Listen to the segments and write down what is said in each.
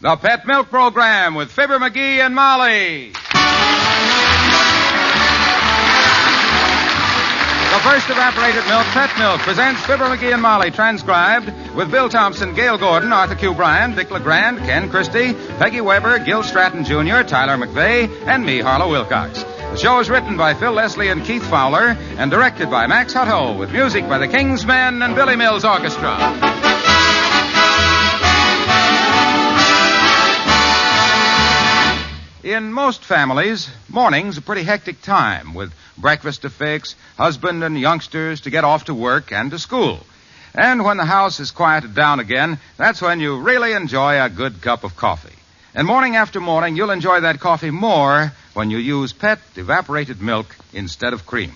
The Pet Milk Program with Fibber McGee and Molly. The first evaporated milk, Pet Milk, presents Fibber McGee and Molly, transcribed with Bill Thompson, Gail Gordon, Arthur Q. Bryan, Dick LeGrand, Ken Christie, Peggy Weber, Gil Stratton Jr., Tyler McVeigh, and me, Harlow Wilcox. The show is written by Phil Leslie and Keith Fowler and directed by Max Hutto with music by the King's Men and Billy Mills Orchestra. In most families, morning's a pretty hectic time with breakfast to fix, husband and youngsters to get off to work and to school. And when the house is quieted down again, that's when you really enjoy a good cup of coffee. And morning after morning, you'll enjoy that coffee more when you use Pet evaporated milk instead of cream.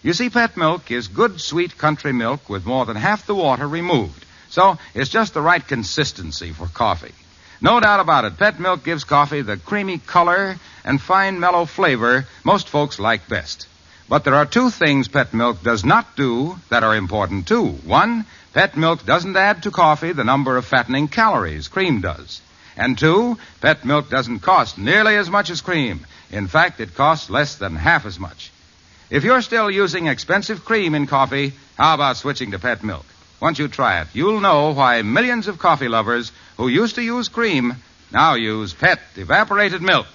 You see, Pet milk is good, sweet country milk with more than half the water removed. So it's just the right consistency for coffee. No doubt about it, Pet milk gives coffee the creamy color and fine, mellow flavor most folks like best. But there are two things Pet milk does not do that are important, too. One, Pet milk doesn't add to coffee the number of fattening calories cream does. And two, Pet milk doesn't cost nearly as much as cream. In fact, it costs less than half as much. If you're still using expensive cream in coffee, how about switching to Pet milk? Once you try it, you'll know why millions of coffee lovers who used to use cream now use Pet evaporated milk.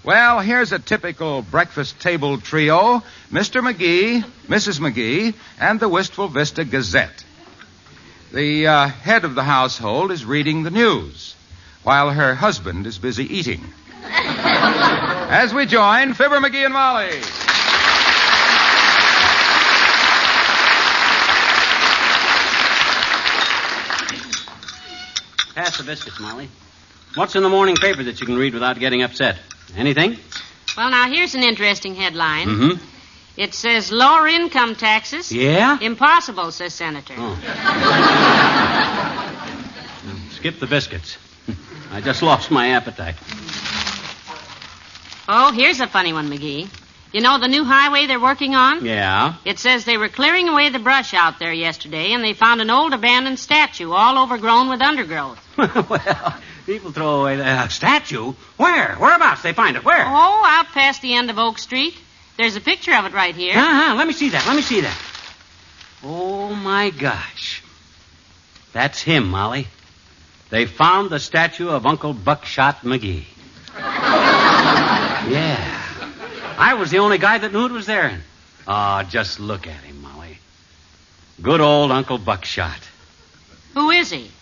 Well, here's a typical breakfast table trio, Mr. McGee, Mrs. McGee, and the Wistful Vista Gazette. The head of the household is reading the news, while her husband is busy eating. As we join Fibber McGee and Molly. Pass the biscuits, Molly. What's in the morning paper that you can read without getting upset? Anything? Well, now, here's an interesting headline. Mm-hmm. It says, lower income taxes. Yeah? Impossible, says Senator. Oh. Skip the biscuits. I just lost my appetite. Oh, here's a funny one, McGee. You know the new highway they're working on? Yeah? It says they were clearing away the brush out there yesterday, and they found an old abandoned statue all overgrown with undergrowth. Well, people throw away the statue. Where? Whereabouts? They find it. Where? Oh, out past the end of Oak Street. There's a picture of it right here. Let me see that. Oh, my gosh. That's him, Molly. They found the statue of Uncle Buckshot McGee. Yeah. I was the only guy that knew it was there. Oh, just look at him, Molly. Good old Uncle Buckshot. Who is he?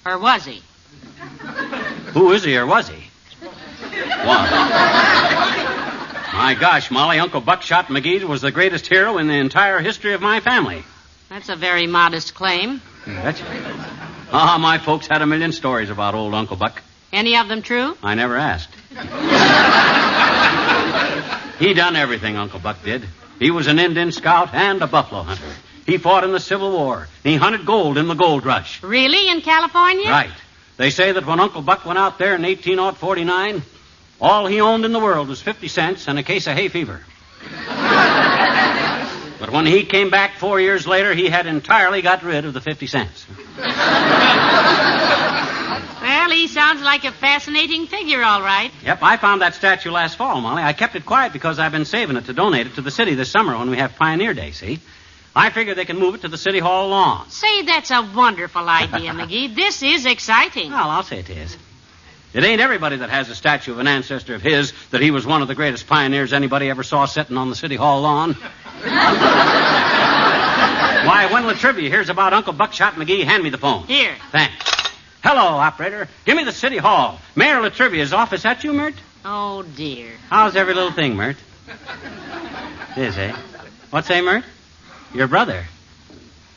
Or was he? Who is he or was he? What? My gosh, Molly, Uncle Buckshot McGee was the greatest hero in the entire history of my family. That's a very modest claim. Betcha. My folks had a million stories about old Uncle Buck. Any of them true? I never asked. He done everything, Uncle Buck did. He was an Indian scout and a buffalo hunter. He fought in the Civil War. He hunted gold in the gold rush. Really? In California? Right. They say that when Uncle Buck went out there in 1849, all he owned in the world was 50 cents and a case of hay fever. But when he came back 4 years later, he had entirely got rid of the 50 cents. Well, he sounds like a fascinating figure, all right. Yep, I found that statue last fall, Molly. I kept it quiet because I've been saving it to donate it to the city this summer when we have Pioneer Day, see? I figure they can move it to the City Hall lawn. Say, that's a wonderful idea, McGee. This is exciting. Well, I'll say it is. It ain't everybody that has a statue of an ancestor of his that he was one of the greatest pioneers anybody ever saw sitting on the City Hall lawn. Why, when Latrivia hears about Uncle Buckshot McGee, hand me the phone. Here. Thanks. Hello, operator. Give me the City Hall. Mayor Latrivia's office. That you, Mert? Oh, dear. How's every little thing, Mert? Is, eh? What's say, Mert? Your brother.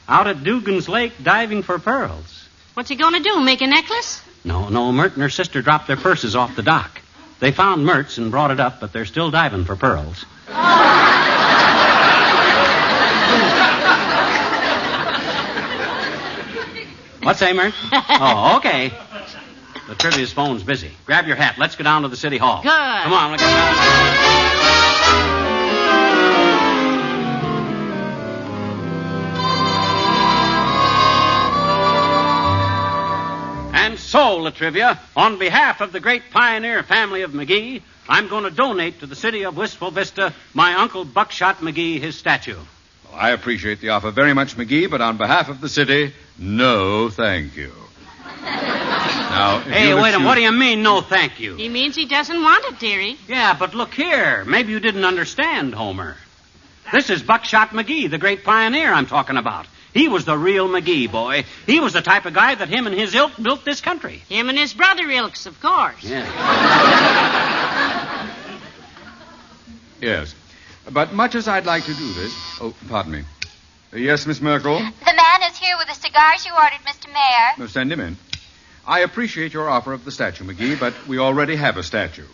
Out at Dugan's Lake diving for pearls. What's he going to do, make a necklace? No, Mert and her sister dropped their purses off the dock. They found Mert's and brought it up, but they're still diving for pearls. What's say, Mert? Oh, okay. The Trivia's phone's busy. Grab your hat. Let's go down to the City Hall. Good. Come on, let's go down. Latrivia, on behalf of the great pioneer family of McGee, I'm going to donate to the city of Wistful Vista my Uncle Buckshot McGee his statue. Well, I appreciate the offer very much, McGee, but on behalf of the city, no thank you. Now, Hey, wait a minute. What do you mean, no thank you? He means he doesn't want it, dearie. Yeah, but look here. Maybe you didn't understand, Homer. This is Buckshot McGee, the great pioneer I'm talking about. He was the real McGee, boy. He was the type of guy that him and his ilk built this country. Him and his brother Ilks, of course. Yeah. Yes. But much as I'd like to do this... Oh, pardon me. Yes, Miss Merkel? The man is here with the cigars you ordered, Mr. Mayor. No, send him in. I appreciate your offer of the statue, McGee, but we already have a statue.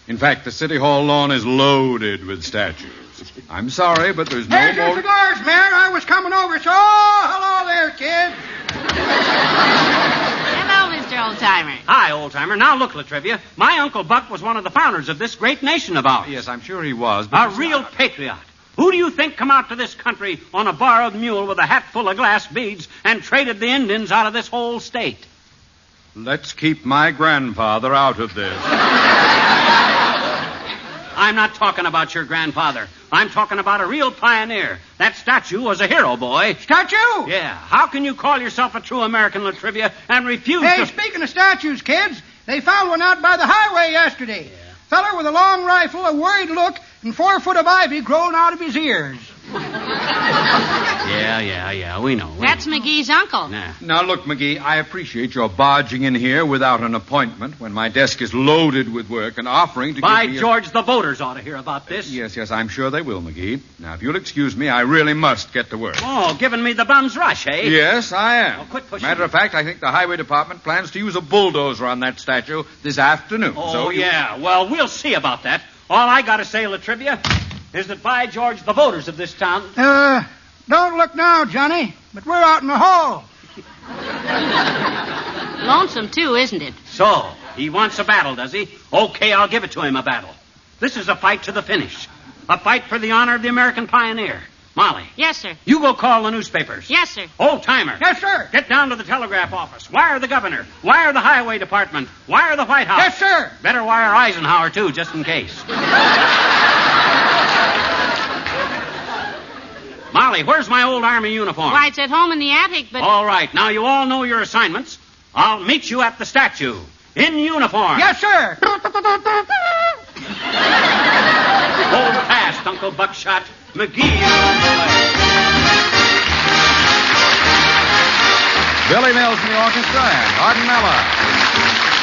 In fact, the City Hall lawn is loaded with statues. I'm sorry, but there's no There's more... your cigars, Mayor. I was coming over, so... hello there, kid. Hello, Mr. Oldtimer. Hi, old-timer. Now, look, Latrivia. My Uncle Buck was one of the founders of this great nation of ours. Yes, I'm sure he was, but... A real patriot. Who do you think come out to this country on a borrowed mule with a hat full of glass beads and traded the Indians out of this whole state? Let's keep my grandfather out of this. I'm not talking about your grandfather. I'm talking about a real pioneer. That statue was a hero, boy. Statue? Yeah. How can you call yourself a true American, Latrivia, and refuse Hey, to... speaking of statues, kids, they found one out by the highway yesterday. Feller with a long rifle, a worried look, and 4 foot of ivy growing out of his ears. Yeah, we know. That's McGee's uncle. Nah. Now, look, McGee, I appreciate your barging in here without an appointment when my desk is loaded with work and offering to By give me George, the voters ought to hear about this. Yes, I'm sure they will, McGee. Now, if you'll excuse me, I really must get to work. Oh, giving me the bum's rush, eh? Yes, I am. Oh, quit pushing Matter me. of fact, I think the highway department plans to use a bulldozer on that statue this afternoon. Oh, so yeah. Well, we'll see about that. All I got to say, Latrivia, is that by George, the voters of this town... Don't look now, Johnny, but we're out in the hall. Lonesome, too, isn't it? So, he wants a battle, does he? Okay, I'll give it to him, a battle. This is a fight to the finish. A fight for the honor of the American pioneer. Molly. Yes, sir. You go call the newspapers. Yes, sir. Old-timer. Yes, sir. Get down to the telegraph office. Wire the governor. Wire the highway department. Wire the White House. Yes, sir. Better wire Eisenhower, too, just in case. Molly, where's my old Army uniform? Why, it's at home in the attic, but... All right, now you all know your assignments. I'll meet you at the statue. In uniform. Yes, sir. Hold fast, Uncle Buckshot. McGee is on the way. Billy Mills in the orchestra and Arden Miller.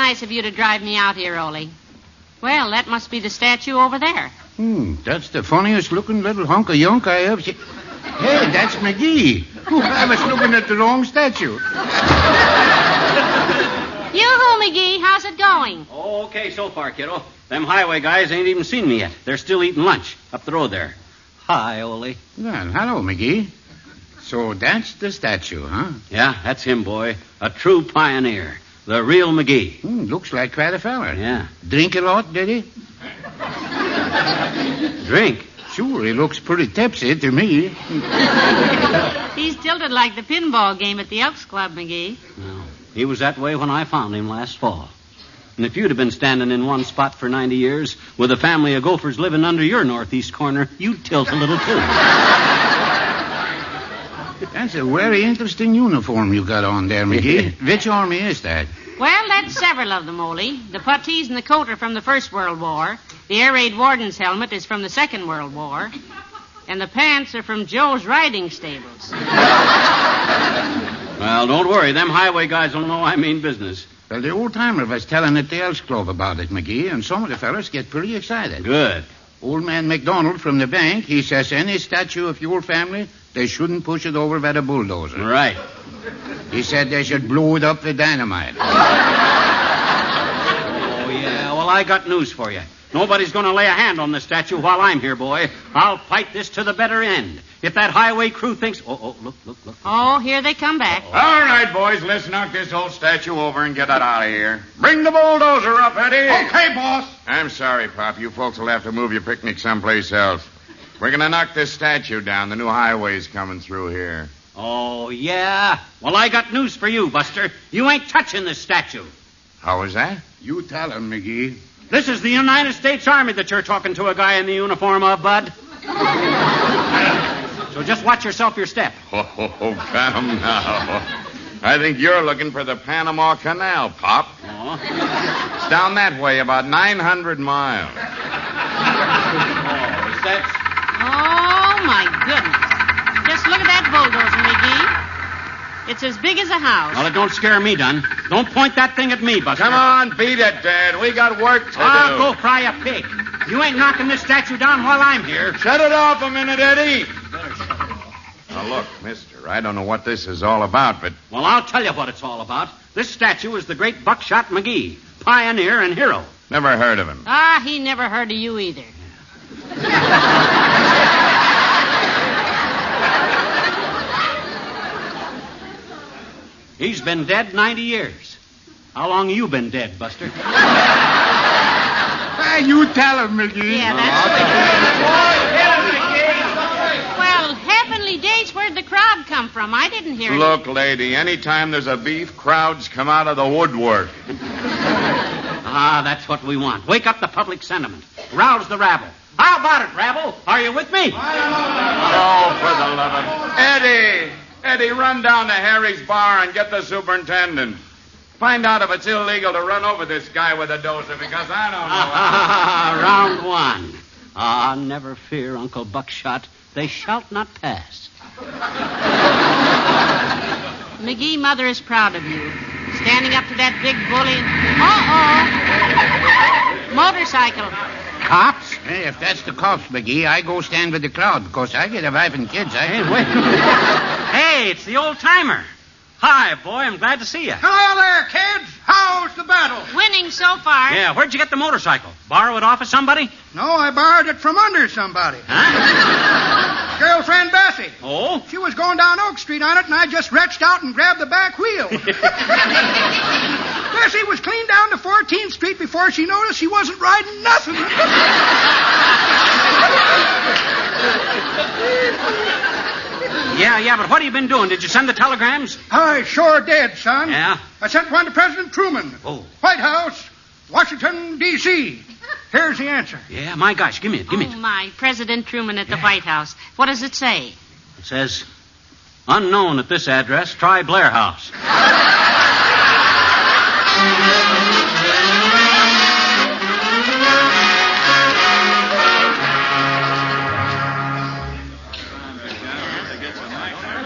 nice of you to drive me out here, Ole. Well, that must be the statue over there. That's the funniest looking little hunk of yunk I ever seen. Hey, that's McGee. I was looking at the wrong statue. Yoo-hoo, McGee. How's it going? Okay so far, kiddo. Them highway guys ain't even seen me yet. They're still eating lunch up the road there. Hi, Ole. Well, hello, McGee. So that's the statue, huh? Yeah, that's him, boy. A true pioneer. The real McGee. Looks like quite a fella. Yeah. Drink a lot, did he? Drink? Sure, he looks pretty tipsy to me. He's tilted like the pinball game at the Elks Club, McGee. No, he was that way when I found him last fall. And if you'd have been standing in one spot for 90 years with a family of gophers living under your northeast corner, you'd tilt a little too. That's a very interesting uniform you got on there, McGee. Which army is that? Well, that's several of them, Ole. The puttees and the coat are from the First World War. The air raid warden's helmet is from the Second World War. And the pants are from Joe's riding stables. Well, don't worry. Them highway guys will know I mean business. Well, the old-timer was telling at the Elks Club about it, McGee, and some of the fellas get pretty excited. Good. Old man McDonald from the bank, he says any statue of your family, they shouldn't push it over with a bulldozer. Right. He said they should blow it up with dynamite. Oh, yeah. Well, I got news for you. Nobody's going to lay a hand on the statue while I'm here, boy. I'll fight this to the better end. If that highway crew thinks... Oh, look. Oh, here they come back. All right, boys, let's knock this old statue over and get it out of here. Bring the bulldozer up, Eddie. Okay, boss. I'm sorry, Pop. You folks will have to move your picnic someplace else. We're going to knock this statue down. The new highway's coming through here. Oh, yeah? Well, I got news for you, Buster. You ain't touching this statue. How was that? You tell him, McGee. This is the United States Army that you're talking to a guy in the uniform of, bud. So just watch yourself your step. Oh, come now. I think you're looking for the Panama Canal, Pop. Oh? It's down that way, about 900 miles. Oh, is that... Oh, my goodness. Just look at that bulldozer, McGee. It's as big as a house. Well, it don't scare me, Dunn. Don't point that thing at me, Buster. Come on, beat it, Dad. We got work to do. I'll go fry a pig. You ain't knocking this statue down while I'm here. Shut it off a minute, Eddie. Now, look, mister, I don't know what this is all about, but... Well, I'll tell you what it's all about. This statue is the great Buckshot McGee, pioneer and hero. Never heard of him. Ah, he never heard of you either. He's been dead 90 years. How long you been dead, Buster? You tell him, McGee. Yeah, that's Well, heavenly days, where'd the crowd come from? I didn't hear it. Look, lady, anytime there's a beef, crowds come out of the woodwork. Ah, that's what we want. Wake up the public sentiment. Rouse the rabble. How about it, rabble? Are you with me? Oh, for the love of... Eddie, run down to Harry's bar and get the superintendent. Find out if it's illegal to run over this guy with a dozer, because I don't know. Round one. Ah, never fear, Uncle Buckshot. They shall not pass. McGee, Mother is proud of you. Standing up to that big bully. Motorcycle. Cops? Hey, if that's the cops, McGee, I go stand with the crowd, because I get a wife and kids. Hey, wait. Hey, it's the old-timer. Hi, boy. I'm glad to see you. Hello there, kids. How's the battle? Winning so far. Yeah, where'd you get the motorcycle? Borrow it off of somebody? No, I borrowed it from under somebody. Huh? Girlfriend Bessie. Oh? She was going down Oak Street on it, and I just reached out and grabbed the back wheel. Bessie was clean down to 14th Street before she noticed she wasn't riding nothing. Yeah, but what have you been doing? Did you send the telegrams? I sure did, son. Yeah? I sent one to President Truman. Oh. White House, Washington, D.C. Here's the answer. Yeah, my gosh, give me it. Oh, my. President Truman at the White House. What does it say? It says, unknown at this address, try Blair House.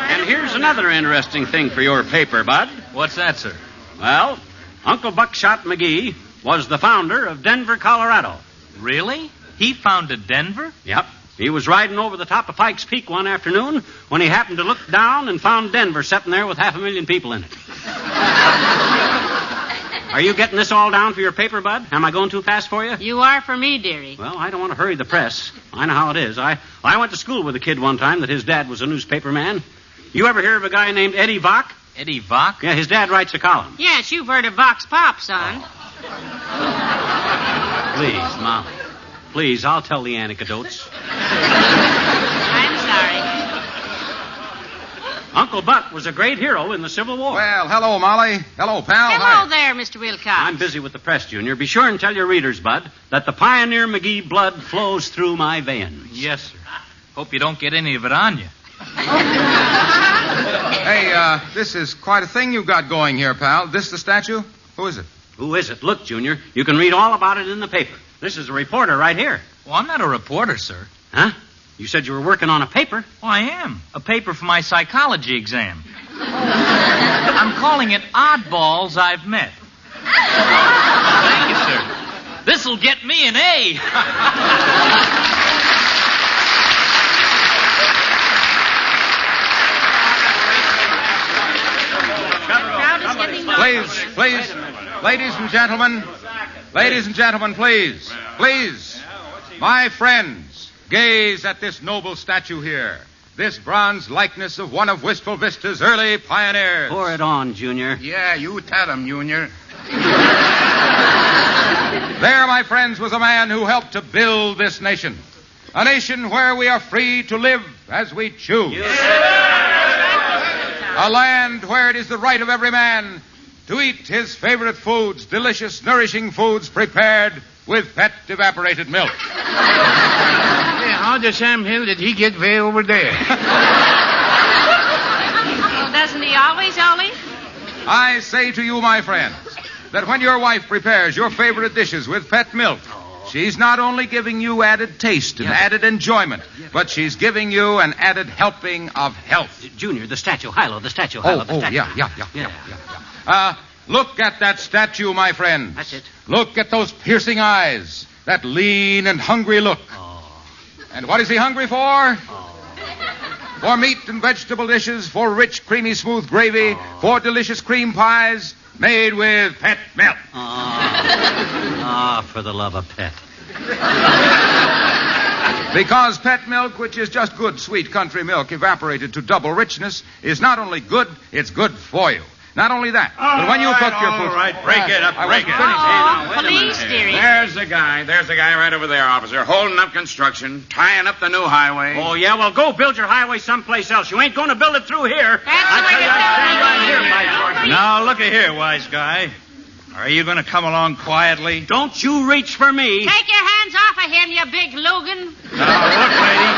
And here's another interesting thing for your paper, Bud. What's that, sir? Well, Uncle Buckshot McGee was the founder of Denver, Colorado. Really? He founded Denver? Yep. He was riding over the top of Pikes Peak one afternoon when he happened to look down and found Denver sitting there with 500,000 people in it. Are you getting this all down for your paper, Bud? Am I going too fast for you? You are for me, dearie. Well, I don't want to hurry the press. I know how it is. I went to school with a kid one time that his dad was a newspaper man. You ever hear of a guy named Eddie Vock? Eddie Vock? Yeah, his dad writes a column. Yes, you've heard of Vox Pop, son. Please, Molly. Please, I'll tell the anecdotes. I'm sorry. Uncle Buck was a great hero in the Civil War. Well, hello, Molly. Hello, pal. Hello Hi. there, Mr. Wilcox. I'm busy with the press, Junior. Be sure and tell your readers, Bud, that the Pioneer McGee blood flows through my veins. Yes, sir. Hope you don't get any of it on you. Hey, this is quite a thing you got going here, pal. This the statue? Who is it? Who is it? Look, Junior, you can read all about it in the paper. This is a reporter right here. Well, I'm not a reporter, sir. Huh? You said you were working on a paper? Well, I am. A paper for my psychology exam. I'm calling it Oddballs I've Met. Thank you, sir. This'll get me an A. Please, ladies and gentlemen, please, my friends, gaze at this noble statue here. This bronze likeness of one of Wistful Vista's early pioneers. Pour it on, Junior. Yeah, you tell him, Junior. There, my friends, was a man who helped to build this nation. A nation where we are free to live as we choose. A land where it is the right of every man to eat his favorite foods, delicious, nourishing foods prepared with pet evaporated milk. Yeah, how the Sam Hill did he get way over there? Well, doesn't he always, Ollie? I say to you, my friends, that when your wife prepares your favorite dishes with pet milk, she's not only giving you added taste and added enjoyment, but she's giving you an added helping of health. Junior, the statue. Hilo, the statue. Oh, statue. yeah. Look at that statue, my friends. That's it. Look at those piercing eyes, that lean and hungry look. Oh. And what is he hungry for? Oh. For meat and vegetable dishes, for rich, creamy, smooth gravy, for delicious cream pies made with pet milk. For the love of pet. Because pet milk, which is just good, sweet country milk evaporated to double richness, is not only good, it's good for you. Not only that, but when you cook your food... All right, break it up, break it. Police, dearie. There's the guy right over there, officer, holding up construction, tying up the new highway. Oh, yeah? Well, go build your highway someplace else. You ain't going to build it through here. That's the way to Stand right here, by George. Now, look here, wise guy. Are you going to come along quietly? Don't you reach for me. Take your hands off of him, you big Logan. Now, look, lady.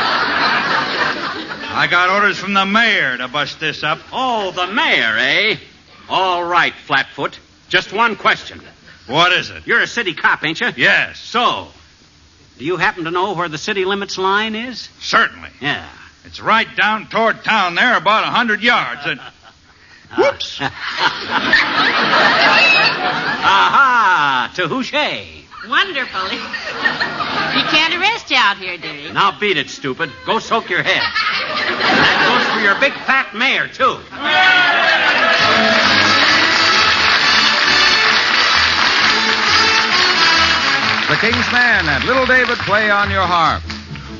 I got orders from the mayor to bust this up. Oh, the mayor, eh? All right, Flatfoot. Just one question. What is it? You're a city cop, ain't you? Yes. So, do you happen to know where the city limits line is? Certainly. Yeah. It's right down toward town there, about 100 yards. And... Whoops. Aha! To Houché. Wonderful. He can't arrest you out here, dearie. Now beat it, stupid. Go soak your head. That goes for your big fat mare, too. The King's Man and Little David play on your harp.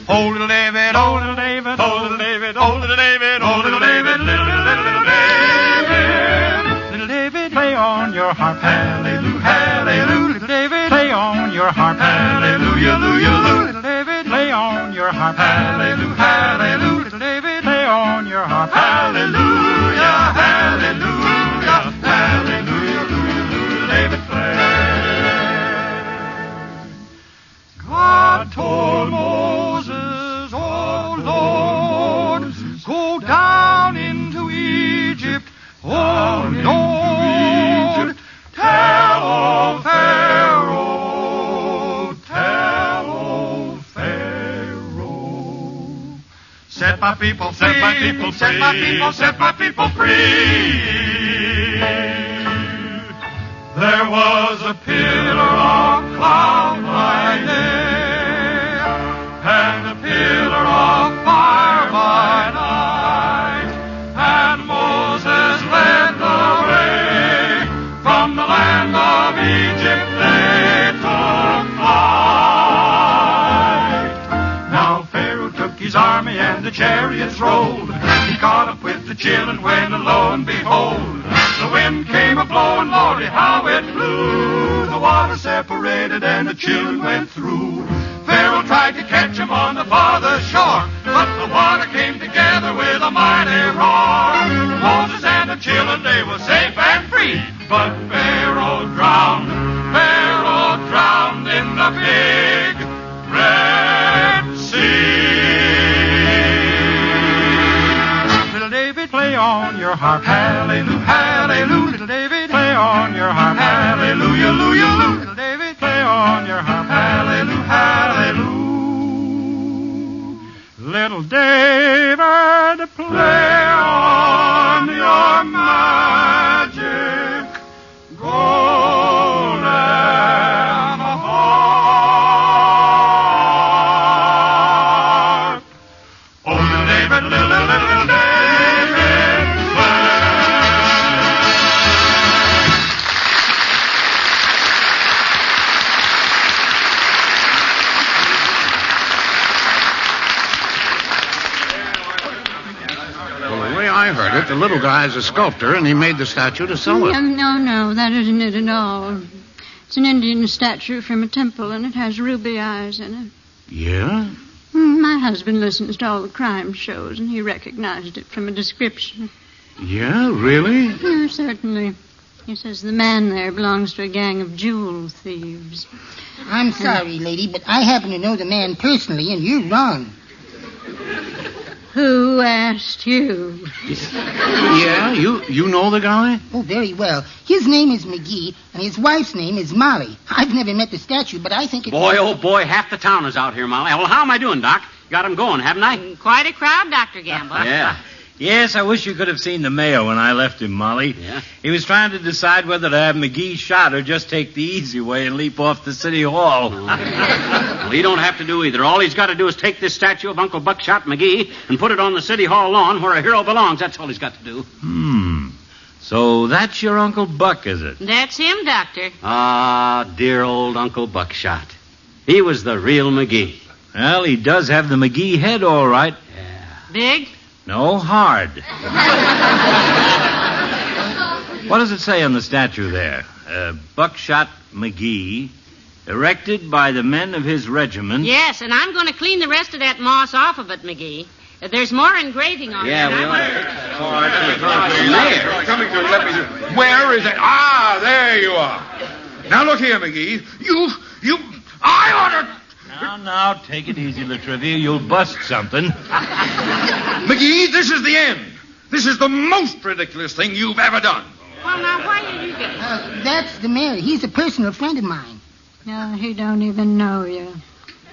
Oh, little David, oh, little David, oh, little David, oh, little David, oh, little David, little David. Little David, play on your harp, hallelujah, hallelujah. Little David, play on your harp, hallelujah, hallelujah. Little David, play on your harp, hallelujah, hallelujah. Little David, play on your harp, hallelujah, hallelujah, hallelujah. Little David, play. God told Moses, oh Lord, go down into Egypt, oh Lord, tell Pharaoh, set my people free, set my people free, set my people free. There blowing, Lordy, how it blew. The water separated and the children went through. Pharaoh tried to catch him on the farther shore, but the water came together with a mighty roar. Moses and the children, they were safe and free, but Pharaoh drowned in the big Red Sea. Little David, play on your harp, hallelujah, hallelujah. Little David, play on your harp, hallelujah, hallelujah. Little David, play on your harp, hallelujah, hallelujah. Little David, play on your magic golden harp. Oh, little David, little David, I heard it. The little guy's a sculptor, and he made the statue to sell it. No, that isn't it at all. It's an Indian statue from a temple, and it has ruby eyes in it. Yeah? My husband listens to all the crime shows, and he recognized it from a description. Yeah, really? Yeah, certainly. He says the man there belongs to a gang of jewel thieves. I'm sorry, lady, but I happen to know the man personally, and you're wrong. Who asked you? Yeah, you know the guy? Oh, very well. His name is McGee, and his wife's name is Molly. I've never met the statue, but I think it's... Boy, oh boy, half the town is out here, Molly. Well, how am I doing, Doc? Got 'em going, haven't I? Quite a crowd, Dr. Gamble. Yeah. Yes, I wish you could have seen the mayor when I left him, Molly. Yeah? He was trying to decide whether to have McGee shot or just take the easy way and leap off the city hall. Well, he don't have to do either. All he's got to do is take this statue of Uncle Buckshot McGee and put it on the city hall lawn where a hero belongs. That's all he's got to do. So that's your Uncle Buck, is it? That's him, Doctor. Ah, dear old Uncle Buckshot. He was the real McGee. Well, he does have the McGee head, all right. Big? No, hard. What does it say on the statue there? Buckshot McGee, erected by the men of his regiment. Yes, and I'm going to clean the rest of that moss off of it, McGee. There's more engraving on it. Yeah, we Mayor, coming to let me do. Where is it? Ah, there you are. Now look here, McGee. I ought to... Now, take it easy, Latrivia. You'll bust something. McGee, this is the end. This is the most ridiculous thing you've ever done. Well, now, why did you get... That's the mayor. He's a personal friend of mine. No, he don't even know you.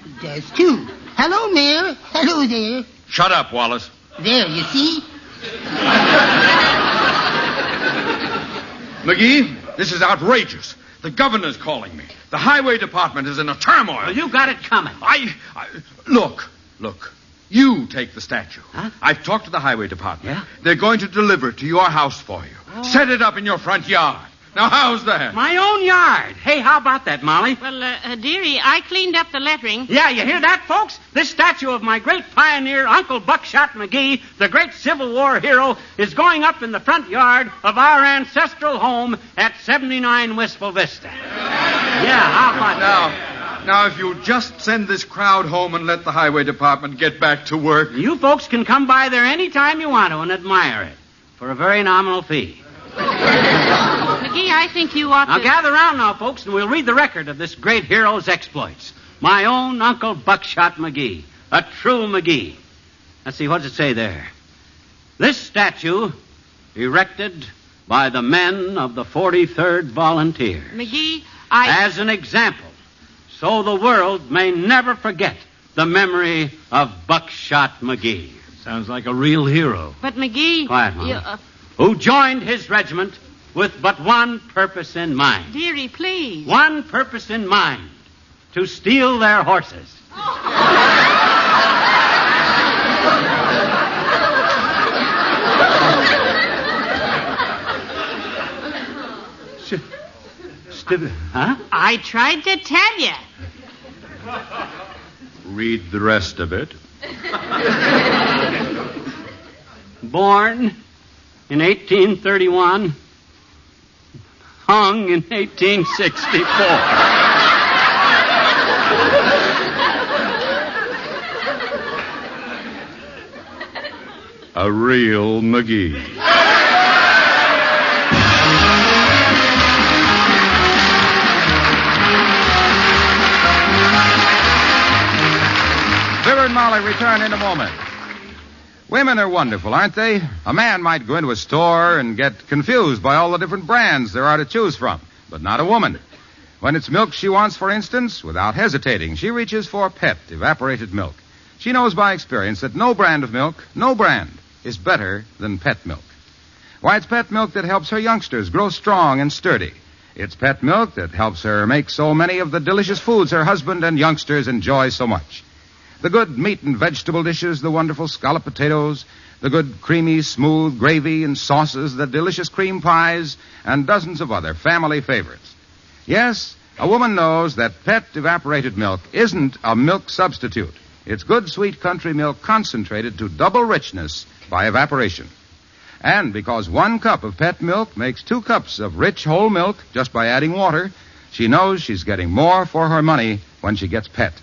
He does, too. Hello, Mayor. Hello there. Shut up, Wallace. There, you see? McGee, this is outrageous. The governor's calling me. The highway department is in a turmoil. Well, you got it coming. Look. You take the statue. Huh? I've talked to the highway department. Yeah? They're going to deliver it to your house for you. Oh. Set it up in your front yard. Now, how's that? My own yard. Hey, how about that, Molly? Well, dearie, I cleaned up the lettering. Yeah, you hear that, folks? This statue of my great pioneer, Uncle Buckshot McGee, the great Civil War hero, is going up in the front yard of our ancestral home at 79 Wistful Vista. Yeah, how about that? Now, if you'll just send this crowd home and let the highway department get back to work. You folks can come by there any time you want to and admire it for a very nominal fee. McGee, I think you ought to... Now, gather around now, folks, and we'll read the record of this great hero's exploits. My own Uncle Buckshot McGee, a true McGee. Let's see, what does it say there? This statue, erected by the men of the 43rd Volunteers. McGee, as an example, so the world may never forget the memory of Buckshot McGee. Sounds like a real hero. But, McGee... Quiet, Mom. Who joined his regiment with but one purpose in mind. Dearie, please. One purpose in mind. To steal their horses. Huh? I tried to tell you. Read the rest of it. Born in 1831, hung in 1864. A real McGee. Fibber and Molly return in a moment. Women are wonderful, aren't they? A man might go into a store and get confused by all the different brands there are to choose from, but not a woman. When it's milk she wants, for instance, without hesitating, she reaches for Pet evaporated milk. She knows by experience that no brand of milk, no brand, is better than Pet milk. Why, it's Pet milk that helps her youngsters grow strong and sturdy. It's Pet milk that helps her make so many of the delicious foods her husband and youngsters enjoy so much. The good meat and vegetable dishes, the wonderful scalloped potatoes, the good creamy, smooth gravy and sauces, the delicious cream pies, and dozens of other family favorites. Yes, a woman knows that Pet evaporated milk isn't a milk substitute. It's good, sweet country milk concentrated to double richness by evaporation. And because 1 cup of Pet milk makes 2 cups of rich whole milk just by adding water, she knows she's getting more for her money when she gets Pet.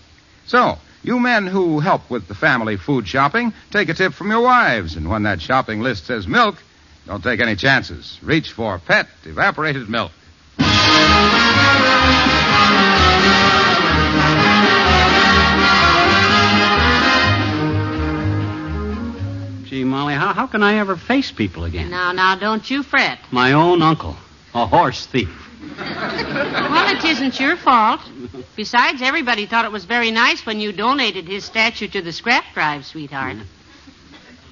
So, you men who help with the family food shopping, take a tip from your wives. And when that shopping list says milk, don't take any chances. Reach for Pet evaporated milk. Gee, Molly, how can I ever face people again? Now, don't you fret. My own uncle, a horse thief. Well, it isn't your fault. Besides, everybody thought it was very nice when you donated his statue to the scrap drive, sweetheart.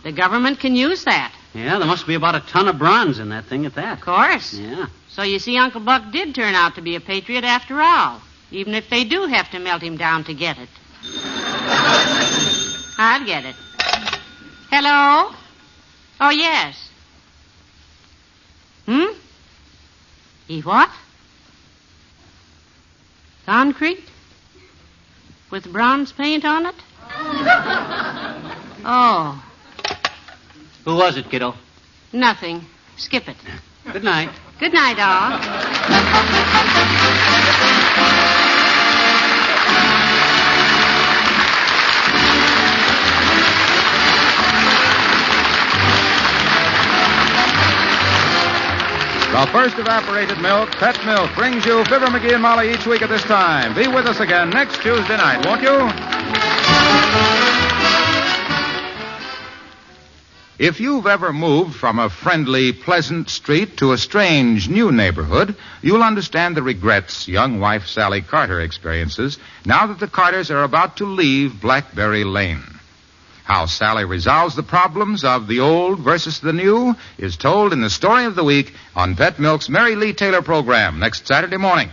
The government can use that. Yeah, there must be about a ton of bronze in that thing at that. Of course. Yeah. So you see, Uncle Buck did turn out to be a patriot after all, even if they do have to melt him down to get it. I'll get it. Hello? Oh, yes. What? Concrete? With bronze paint on it? Oh. Who was it, kiddo? Nothing. Skip it. Good night. Good night, all. The first evaporated milk, Pet milk, brings you Fibber McGee and Molly each week at this time. Be with us again next Tuesday night, won't you? If you've ever moved from a friendly, pleasant street to a strange, new neighborhood, you'll understand the regrets young wife Sally Carter experiences now that the Carters are about to leave Blackberry Lane. How Sally resolves the problems of the old versus the new is told in the Story of the Week on Pet Milk's Mary Lee Taylor program next Saturday morning.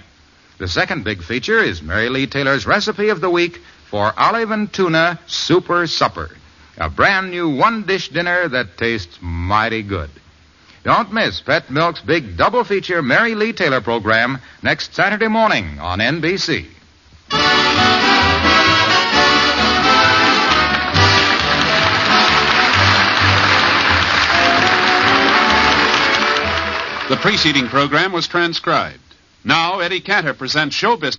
The second big feature is Mary Lee Taylor's Recipe of the Week for Olive and Tuna Super Supper, a brand new one-dish dinner that tastes mighty good. Don't miss Pet Milk's big double feature Mary Lee Taylor program next Saturday morning on NBC. The preceding program was transcribed. Now, Eddie Cantor presents Show Business.